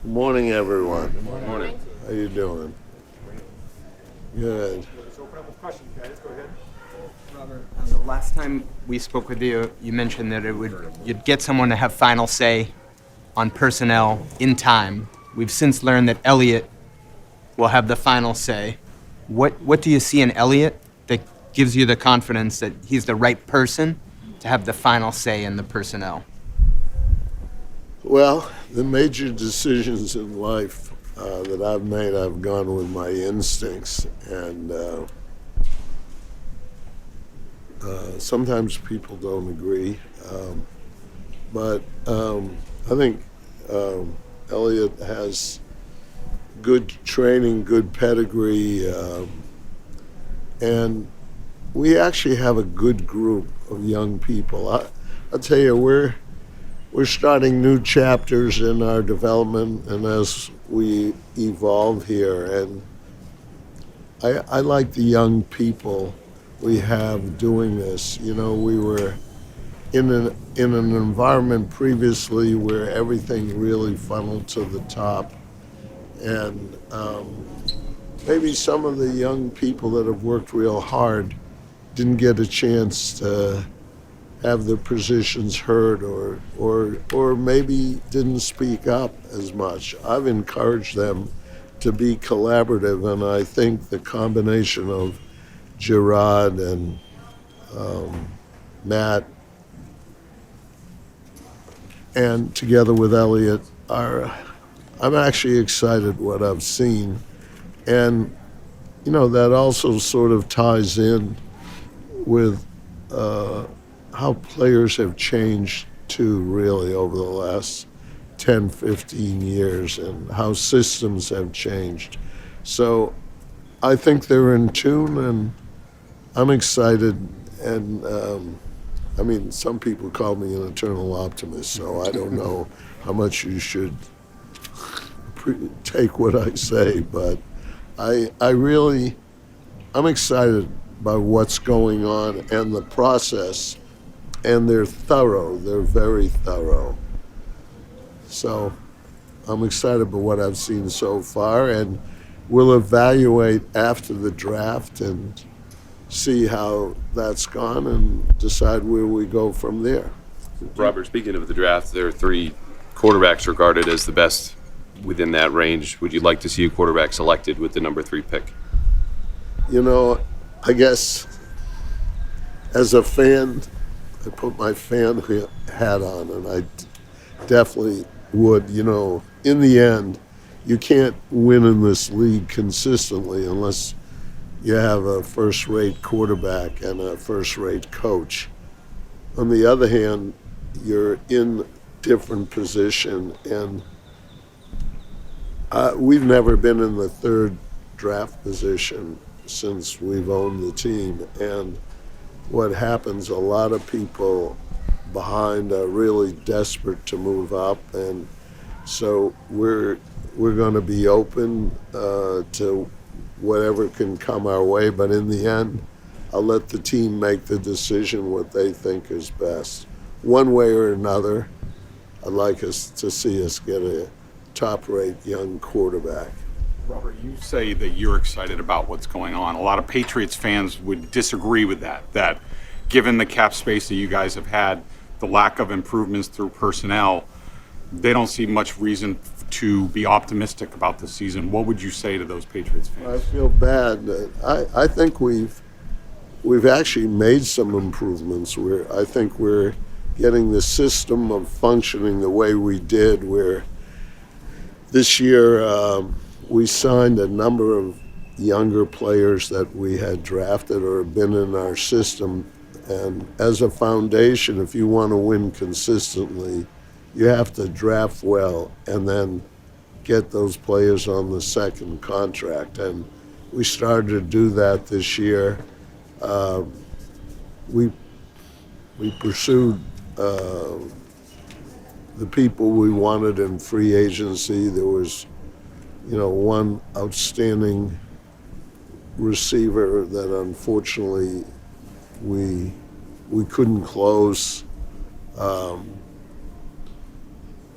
Good morning, everyone. Good morning. How you doing? Good. Let's open up with questions, guys. Go ahead. Robert, the last time we spoke with you, you mentioned that you'd get someone to have final say on personnel in time. We've since learned that Elliott will have the final say. What do you see in Elliott that gives you the confidence that he's the right person to have the final say in the personnel? Well, the major decisions in life that I've made, I've gone with my instincts, and sometimes people don't agree, but I think Elliot has good training, good pedigree, and we actually have a good group of young people. I'll tell you, we're starting new chapters in our development, and as we evolve here, and I like the young people we have doing this. You know, we were in an environment previously where everything really funneled to the top, and maybe some of the young people that have worked real hard didn't get a chance to have their positions heard, or maybe didn't speak up as much. I've encouraged them to be collaborative, and I think the combination of Gerard and Matt, and together with Elliot, I'm actually excited what I've seen. And, you know, that also sort of ties in with how players have changed too, really, over the last 10, 15 years, and how systems have changed. So I think they're in tune, and I'm excited. And I mean, some people call me an eternal optimist, so I don't know how much you should take what I say, but I'm excited by what's going on and the process, and they're very thorough. So I'm excited by what I've seen so far, and we'll evaluate after the draft and see how that's gone and decide where we go from there. Robert, speaking of the draft, there are three quarterbacks regarded as the best within that range. Would you like to see a quarterback selected with the number 3 pick? You know, I guess as a fan, I put my fan hat on, and I definitely would. You know, in the end, you can't win in this league consistently unless you have a first-rate quarterback and a first-rate coach. On the other hand, you're in different position, and we've never been in the third draft position since we've owned the team. And what happens, a lot of people behind are really desperate to move up, and so we're going to be open to whatever can come our way, but in the end, I'll let the team make the decision what they think is best. One way or another, I'd like us to see us get a top-rate young quarterback. Robert, you say that you're excited about what's going on. A lot of Patriots fans would disagree with that given the cap space that you guys have had, the lack of improvements through personnel, they don't see much reason to be optimistic about the season. What would you say to those Patriots fans? I feel bad. I think we've actually made some improvements. I think we're getting the system of functioning the way we did, where this year we signed a number of younger players that we had drafted or have been in our system. And as a foundation, if you want to win consistently, you have to draft well and then get those players on the second contract. And we started to do that this year. We pursued the people we wanted in free agency. There was, you know, one outstanding receiver that unfortunately we couldn't close.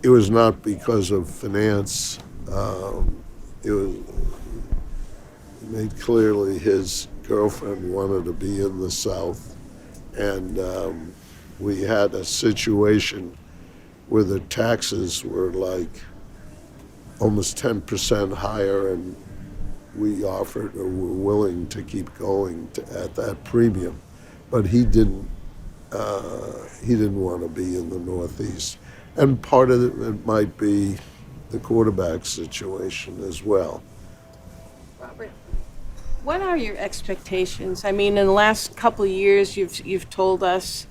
it was not because of finance. It was made clearly his girlfriend wanted to be in the South, and we had a situation where the taxes were like almost 10% higher, and we offered or were willing to keep going at that premium, but he didn't want to be in the Northeast, and part of it might be the quarterback situation as well. Robert, what are your expectations? I mean, in the last couple of years, you've told us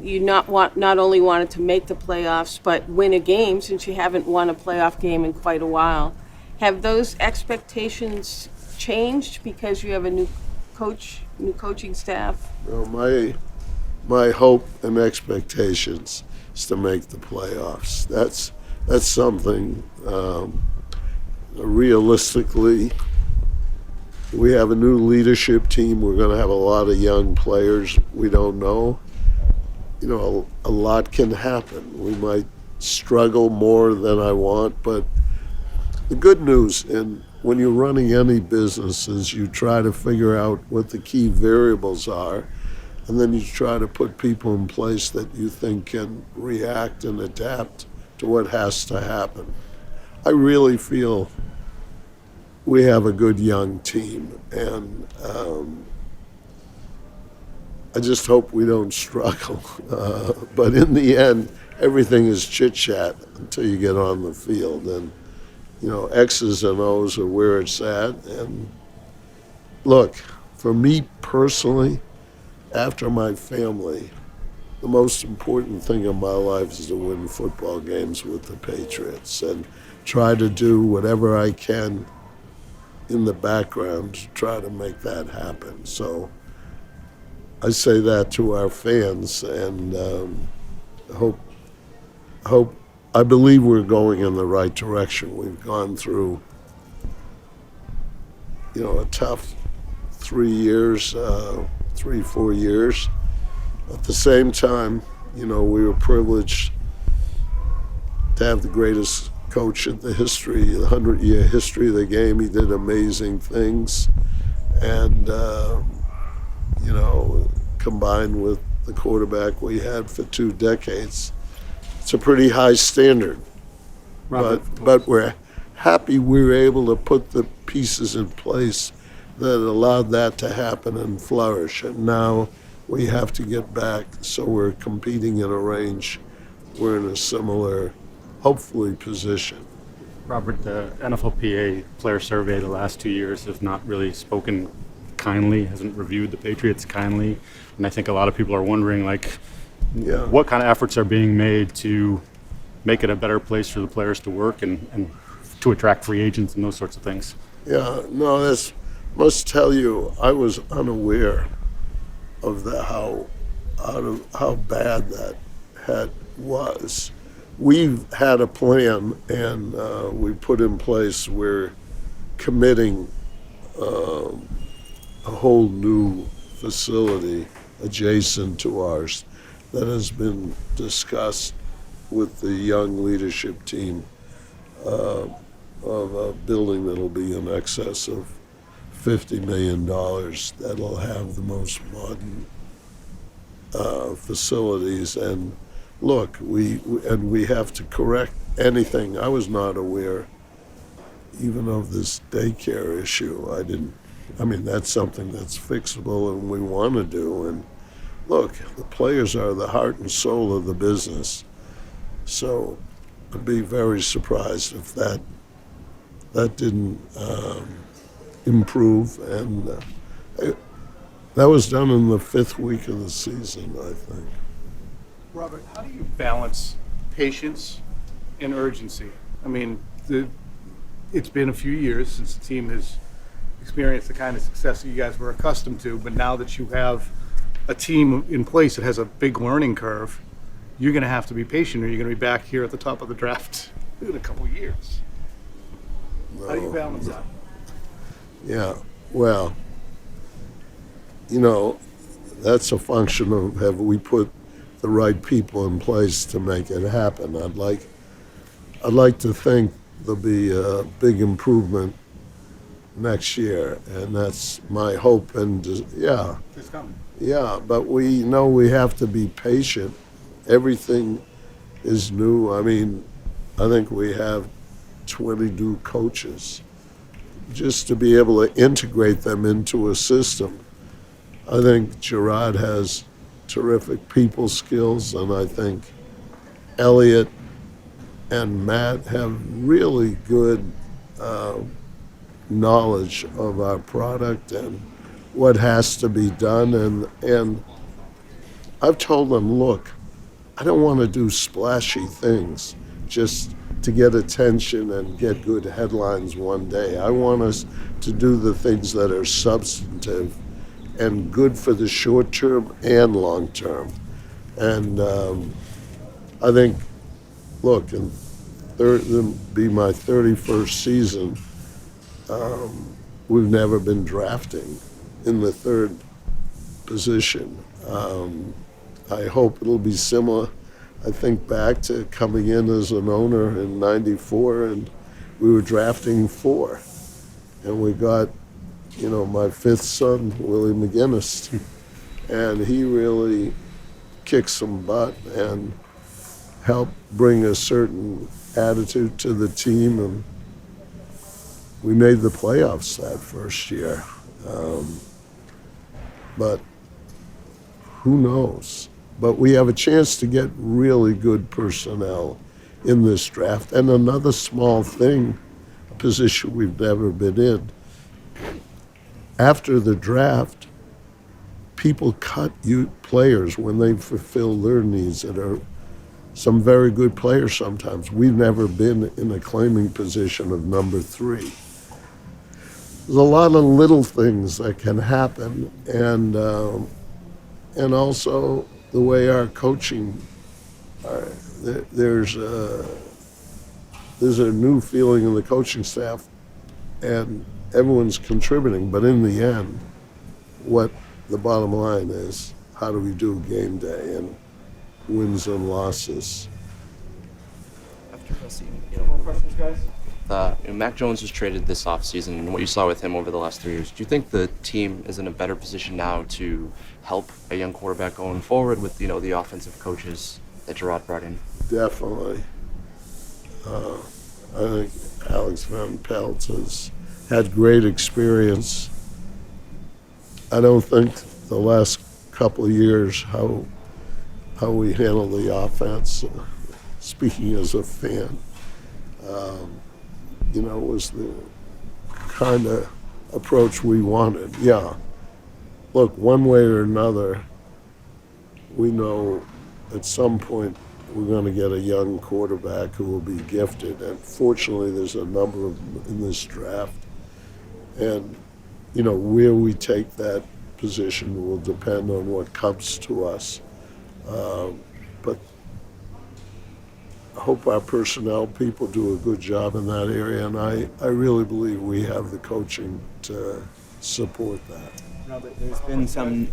you not only wanted to make the playoffs, but win a game, since you haven't won a playoff game in quite a while. Have those expectations changed because you have a new coaching staff? Well, my hope and expectations is to make the playoffs. That's something. Realistically, we have a new leadership team. We're going to have a lot of young players. We don't know. A lot can happen. We might struggle more than I want, but the good news, and when you're running any business, is you try to figure out what the key variables are, and then you try to put people in place that you think can react and adapt to what has to happen. I really feel we have a good young team, and I just hope we don't struggle. But in the end, everything is chit-chat until you get on the field, and X's and O's are where it's at. And look, for me personally, after my family, the most important thing in my life is to win football games with the Patriots and try to do whatever I can in the background to try to make that happen. So I say that to our fans, and I believe we're going in the right direction. We've gone through, a tough 4 years. At the same time, we were privileged to have the greatest coach in the 100-year history of the game. He did amazing things, and combined with the quarterback we had for 2 decades, it's a pretty high standard. But we're happy we were able to put the pieces in place that allowed that to happen and flourish. And now we have to get back so we're competing in a range. We're in a similar, hopefully, position. Robert, the NFLPA player survey the last 2 years has not really spoken kindly, hasn't reviewed the Patriots kindly. And I think a lot of people are wondering, what kind of efforts are being made to make it a better place for the players to work and to attract free agents and those sorts of things. Yeah, no, must tell you, I was unaware of how bad that was. We've had a plan, and we put in place, we're committing a whole new facility adjacent to ours that has been discussed with the young leadership team of a building that'll be in excess of $50 million, that'll have the most modern facilities. And look, we have to correct anything. I was not aware even of this daycare issue. That's something that's fixable and we want to do. And look, the players are the heart and soul of the business. So I'd be very surprised if that didn't improve. And that was done in the 5th week of the season, I think. Robert, how do you balance patience and urgency? It's been a few years since the team has experienced the kind of success that you guys were accustomed to, but now that you have a team in place that has a big learning curve, you're going to have to be patient, or you're going to be back here at the top of the draft in a couple of years. How do you balance that? Yeah, well, that's a function of have we put the right people in place to make it happen. I'd like I'd like to think there'll be a big improvement next year, and that's my hope. And yeah, It's coming. yeah, but we know we have to be patient. Everything is new. I mean, I think we have 20 new coaches. Just to be able to integrate them into a system, I think Gerard has terrific people skills, and I think Elliot and Matt have really good knowledge of our product and what has to be done. And I've told them, look, I don't want to do splashy things just to get attention and get good headlines one day. I want us to do the things that are substantive and good for the short term and long term. And I think, look, it'll be my 31st season. We've never been drafting in the third position. I hope it'll be similar. I think back to coming in as an owner in '94, and we were drafting 4. And we got, my 5th son, Willie McGinnis. And he really kicked some butt and helped bring a certain attitude to the team. And we made the playoffs that first year. But who knows? But we have a chance to get really good personnel in this draft. And another small thing, a position we've never been in. After the draft, people cut players when they fulfill their needs that are some very good players sometimes. We've never been in a claiming position of number 3. There's a lot of little things that can happen, and also the way our coaching, there's a new feeling in the coaching staff, and everyone's contributing. But in the end, what the bottom line is, how do we do game day and wins and losses? After more questions, guys? Mac Jones was traded this offseason, and what you saw with him over the last 3 years, do you think the team is in a better position now to help a young quarterback going forward with, the offensive coaches that Gerard brought in? Definitely. I think Alex Van Pelt has had great experience. I don't think the last couple of years how we handle the offense, speaking as a fan, was the kind of approach we wanted. Yeah. Look, one way or another, we know at some point we're going to get a young quarterback who will be gifted. And fortunately, there's a number of them in this draft. And, where we take that position will depend on what comes to us. But I hope our personnel people do a good job in that area, and I really believe we have the coaching to support that. Robert, there's been some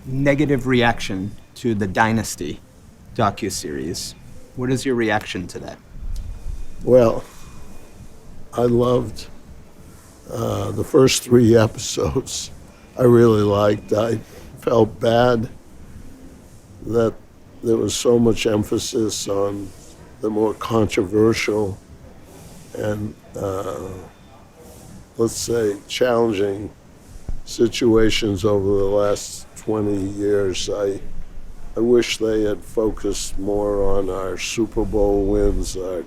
negative reaction to the Dynasty docuseries. What is your reaction to that? Well, I loved the first 3 episodes. I really liked. I felt bad that there was so much emphasis on the more controversial and, let's say, challenging situations over the last 20 years. I wish they had focused more on our Super Bowl wins, our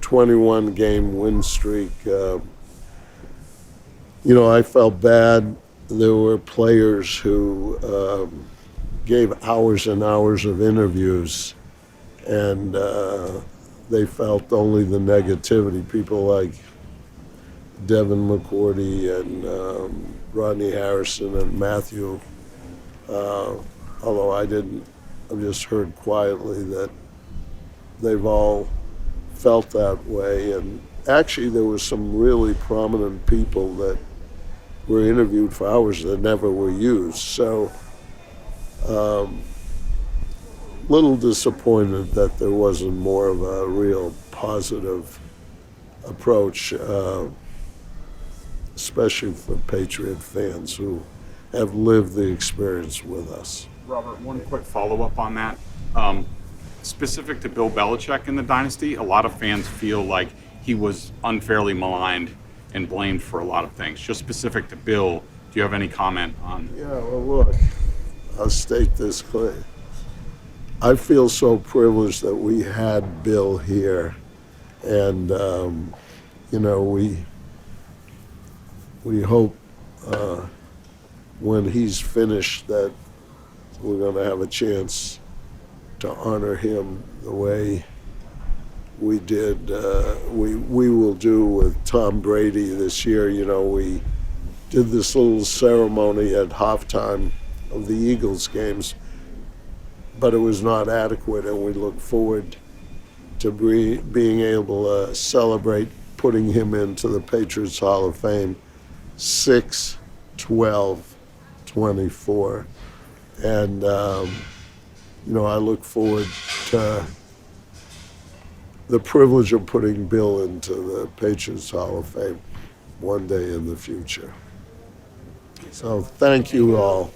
21-game win streak. I felt bad. There were players who gave hours and hours of interviews, and they felt only the negativity. People like Devin McCourty and Rodney Harrison and Matthew, although I've just heard quietly that they've all felt that way. And actually there were some really prominent people that were interviewed for hours that never were used. So little disappointed that there wasn't more of a real positive approach, especially for Patriot fans who have lived the experience with us. Robert, one quick follow-up on that. Specific to Bill Belichick in the dynasty, a lot of fans feel like he was unfairly maligned and blamed for a lot of things. Just specific to Bill, do you have any comment on? Yeah, well, look, I'll state this clear. I feel so privileged that we had Bill here, and we hope when he's finished that we're going to have a chance to honor him the way we did. We will do with Tom Brady this year. We did this little ceremony at halftime of the Eagles games, but it was not adequate, and we look forward to being able to celebrate putting him into the Patriots Hall of Fame 6/12/24. And, I look forward to the privilege of putting Bill into the Patriots Hall of Fame one day in the future. So thank you all.